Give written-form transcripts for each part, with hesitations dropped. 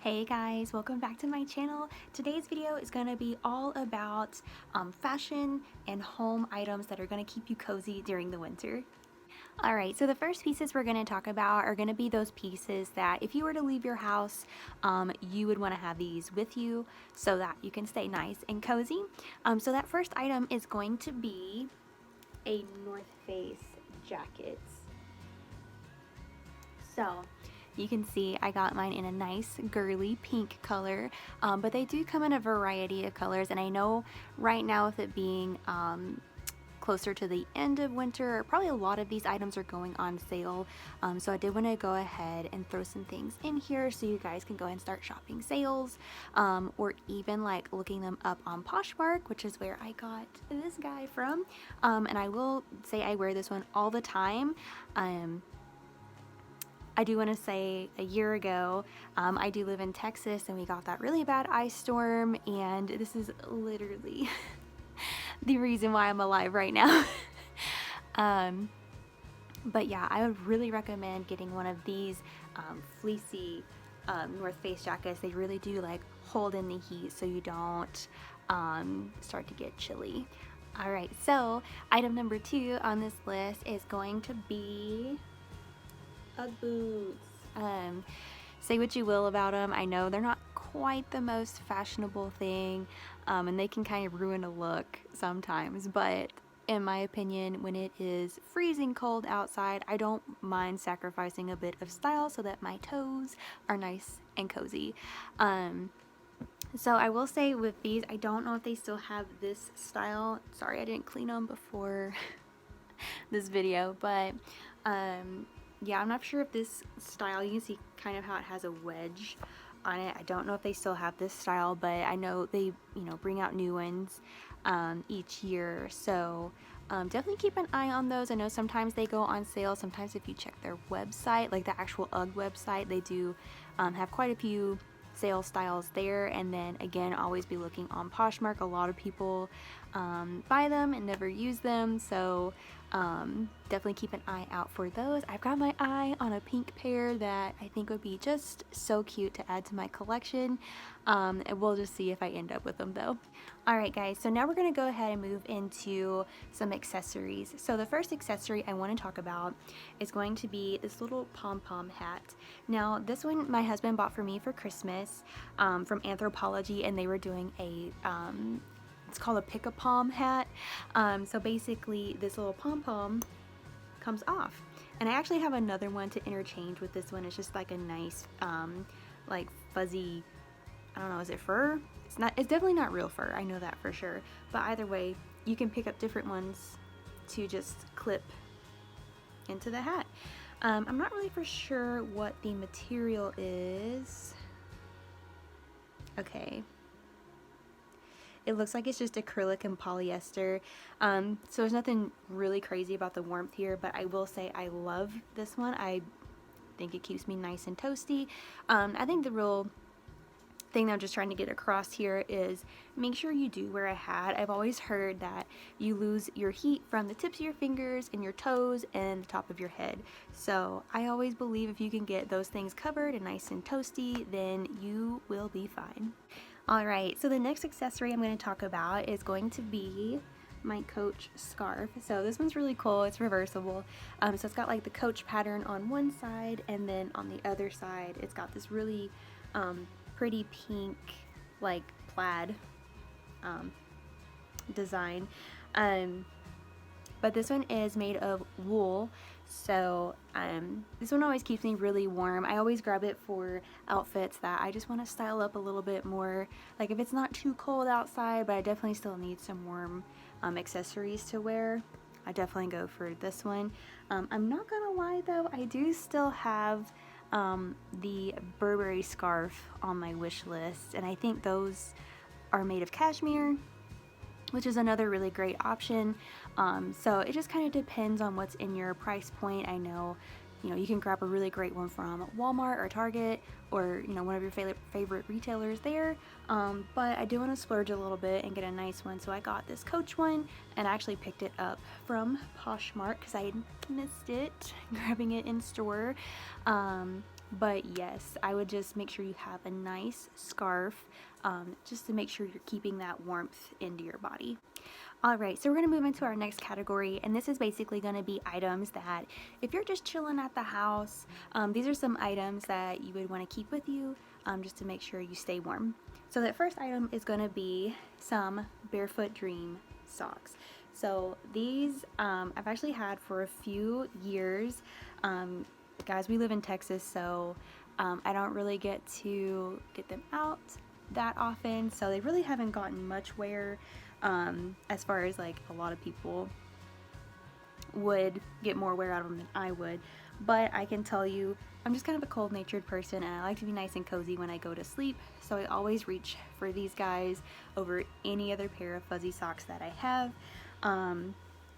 Hey guys, welcome back to my channel. Today's video is going to be all about fashion and home items that are going to keep you cozy during the winter. Alright, so the first pieces we're going to talk about are going to be those pieces that if you were to leave your house, you would want to have these with you so that you can stay nice and cozy. So that first item is going to be a North Face jacket. So you can see I got mine in a nice girly pink color, but they do come in a variety of colors, and I know right now with it being closer to the end of winter, probably a lot of these items are going on sale, so I did want to go ahead and throw some things in here so you guys can go ahead and start shopping sales, or even like looking them up on Poshmark, which is where I got this guy from, and I will say I wear this one all the time. I do want to say a year ago, I do live in Texas and we got that really bad ice storm, and this is literally the reason why I'm alive right now. But yeah, I would really recommend getting one of these fleecy North Face jackets. They really do like hold in the heat so you don't start to get chilly. Alright, so item number 2 on this list is going to be Ugg boots. Say what you will about them, I know they're not quite the most fashionable thing, and they can kind of ruin a look sometimes, but in my opinion, when it is freezing cold outside, I don't mind sacrificing a bit of style so that my toes are nice and cozy. So I will say with these, I don't know if they still have this style. Sorry, I didn't clean them before this video, but yeah, I'm not sure if this style, you can see kind of how it has a wedge on it. I don't know if they still have this style, but I know they, bring out new ones each year. So definitely keep an eye on those. I know sometimes they go on sale. Sometimes if you check their website, like the actual UGG website, they do have quite a few sale styles there. And then again, always be looking on Poshmark. A lot of people buy them and never use them, so definitely keep an eye out for those. I've got my eye on a pink pair that I think would be just so cute to add to my collection, and we'll just see if I end up with them though. Alright guys, so now we're going to go ahead and move into some accessories. So the first accessory I want to talk about is going to be this little pom-pom hat. Now this one my husband bought for me for Christmas from Anthropologie, and they were doing a it's called a pick-a-pom hat. So basically this little pom-pom comes off, and I actually have another one to interchange with this one. It's just like a nice like fuzzy, I don't know, is it fur? It's definitely not real fur, I know that for sure, but either way you can pick up different ones to just clip into the hat. I'm not really for sure what the material is. Okay, it looks like it's just acrylic and polyester, so there's nothing really crazy about the warmth here, but I will say I love this one. I think it keeps me nice and toasty. I think the real thing that I'm just trying to get across here is make sure you do wear a hat. I've always heard that you lose your heat from the tips of your fingers and your toes and the top of your head, so I always believe if you can get those things covered and nice and toasty, then you will be fine. Alright, so the next accessory I'm going to talk about is going to be my Coach scarf. So this one's really cool. It's reversible. So it's got like the Coach pattern on one side, and then on the other side it's got this really pretty pink like plaid design. But this one is made of wool, so this one always keeps me really warm. I always grab it for outfits that I just want to style up a little bit more, like if it's not too cold outside but I definitely still need some warm accessories to wear. I definitely go for this one. I'm not gonna lie though, I do still have the Burberry scarf on my wish list, and I think those are made of cashmere, which is another really great option. So it just kind of depends on what's in your price point. I know, you can grab a really great one from Walmart or Target, or one of your favorite retailers there, but I do want to splurge a little bit and get a nice one, so I got this Coach one, and I actually picked it up from Poshmark because I missed it grabbing it in store. But yes, I would just make sure you have a nice scarf, just to make sure you're keeping that warmth into your body. Alright, so we're going to move into our next category, and this is basically going to be items that if you're just chilling at the house, these are some items that you would want to keep with you, just to make sure you stay warm. So that first item is going to be some Barefoot Dream socks. So these I've actually had for a few years. Guys, we live in Texas, so I don't really get to get them out that often, so they really haven't gotten much wear, as far as like a lot of people would get more wear out of them than I would. But I can tell you, I'm just kind of a cold-natured person, and I like to be nice and cozy when I go to sleep, so I always reach for these guys over any other pair of fuzzy socks that I have.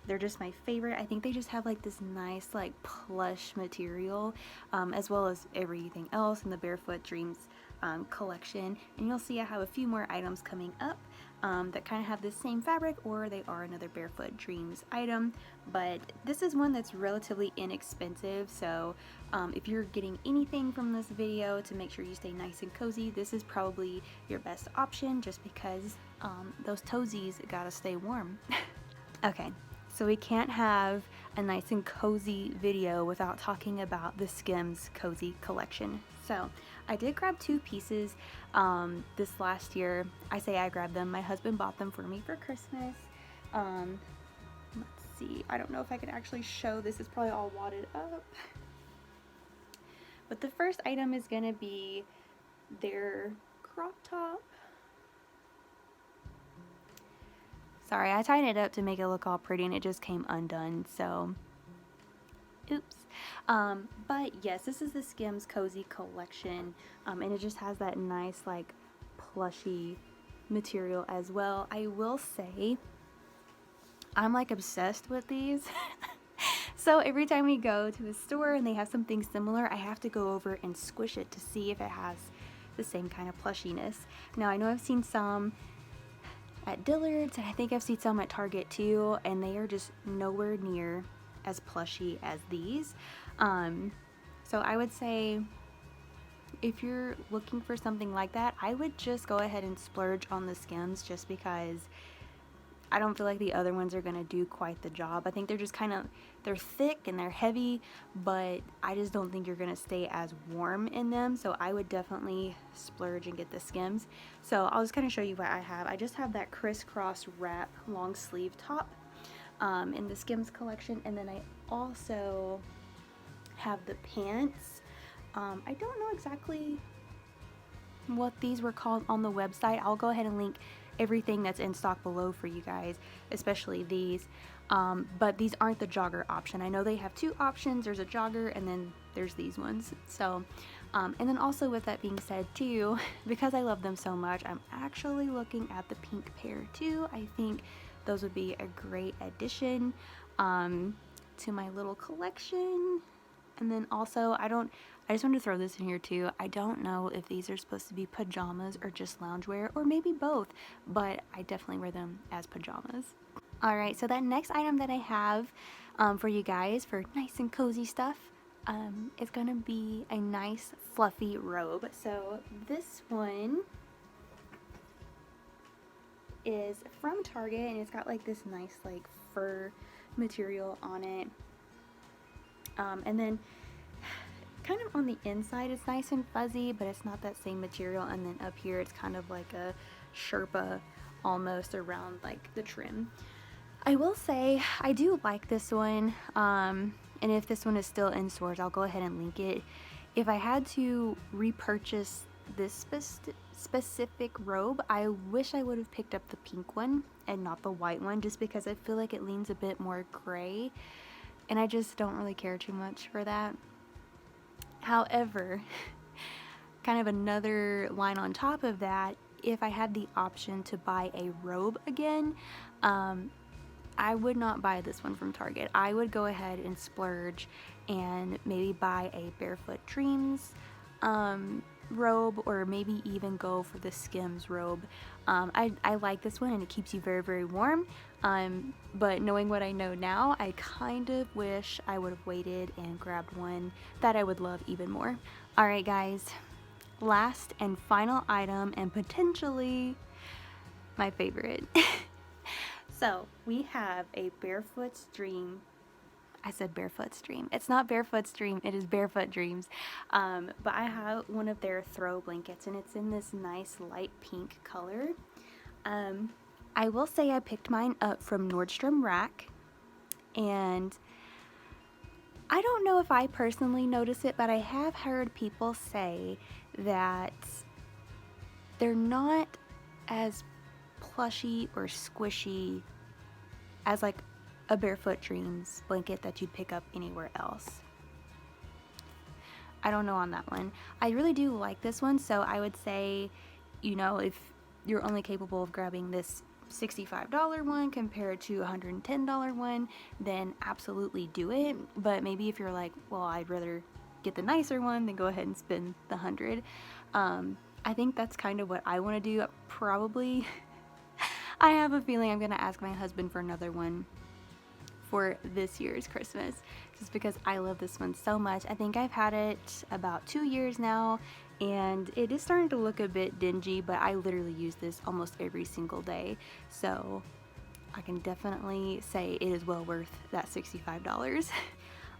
They're just my favorite. I think they just have like this nice like plush material, as well as everything else in the Barefoot Dreams collection. And you'll see I have a few more items coming up that kind of have the same fabric, or they are another Barefoot Dreams item. But this is one that's relatively inexpensive, so if you're getting anything from this video to make sure you stay nice and cozy, this is probably your best option, just because those toesies gotta stay warm. Okay, so we can't have a nice and cozy video without talking about the Skims cozy collection. So I did grab 2 pieces this last year. I say I grabbed them. My husband bought them for me for Christmas. Let's see. I don't know if I can actually show. This is probably all wadded up. But the first item is going to be their crop top. Sorry, I tied it up to make it look all pretty and it just came undone, so oops. But yes, this is the Skims Cozy Collection, and it just has that nice like plushy material as well. I will say, I'm like obsessed with these. So every time we go to a store and they have something similar, I have to go over and squish it to see if it has the same kind of plushiness. Now I know I've seen some at Dillard's, and I think I've seen some at Target too, and they are just nowhere near as plushy as these. So I would say if you're looking for something like that, I would just go ahead and splurge on the Skims, just because I don't feel like the other ones are going to do quite the job. I think they're just kind of, they're thick and they're heavy, but I just don't think you're going to stay as warm in them. So I would definitely splurge and get the Skims. So I'll just kind of show you what I have. I just have that crisscross wrap long sleeve top in the Skims collection. And then I also have the pants. I don't know exactly what these were called on the website. I'll go ahead and link everything that's in stock below for you guys, especially these, but these aren't the jogger option. I know they have 2 options. There's a jogger and then there's these ones. So and then also, with that being said too, because I love them so much, I'm actually looking at the pink pair too. I think those would be a great addition to my little collection. And then also, I just wanted to throw this in here too. I don't know if these are supposed to be pajamas or just loungewear, or maybe both, but I definitely wear them as pajamas. Alright, so that next item that I have for you guys for nice and cozy stuff is going to be a nice fluffy robe. So this one is from Target, and it's got like this nice like fur material on it. And then kind of on the inside it's nice and fuzzy, but it's not that same material. And then up here it's kind of like a Sherpa almost around like the trim. I will say I do like this one, and if this one is still in stores, I'll go ahead and link it. If I had to repurchase this specific robe, I wish I would have picked up the pink one and not the white one, just because I feel like it leans a bit more gray, and I just don't really care too much for that. However, kind of another line on top of that, if I had the option to buy a robe again, I would not buy this one from Target. I would go ahead and splurge and maybe buy a Barefoot Dreams robe, or maybe even go for the Skims robe. I like this one and it keeps you very, very warm. But knowing what I know now, I kind of wish I would have waited and grabbed one that I would love even more. Alright guys, last and final item, and potentially my favorite. So we have a Barefoot Dream. I said Barefoot Dream. It's not Barefoot Dream, it is Barefoot Dreams. But I have one of their throw blankets and it's in this nice light pink color. I will say I picked mine up from Nordstrom Rack, and I don't know if I personally notice it, but I have heard people say that they're not as plushy or squishy as like a Barefoot Dreams blanket that you'd pick up anywhere else. I don't know on that one. I really do like this one, so I would say, you know, if you're only capable of grabbing this $65 one compared to a $110 one, then absolutely do it. But maybe if you're like, well, I'd rather get the nicer one, then go ahead and spend the $100. I think that's kind of what I want to do. Probably I have a feeling I'm gonna ask my husband for another one for this year's Christmas, just because I love this one so much. I think I've had it about 2 years now, and it is starting to look a bit dingy, but I literally use this almost every single day, so I can definitely say it is well worth that $65.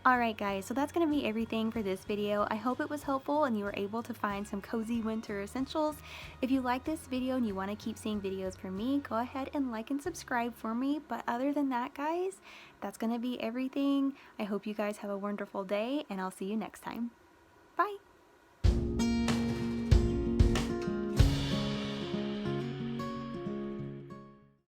Alright guys, so that's going to be everything for this video. I hope it was helpful and you were able to find some cozy winter essentials. If you like this video and you want to keep seeing videos from me, go ahead and like and subscribe for me. But other than that guys, that's going to be everything. I hope you guys have a wonderful day and I'll see you next time. Bye!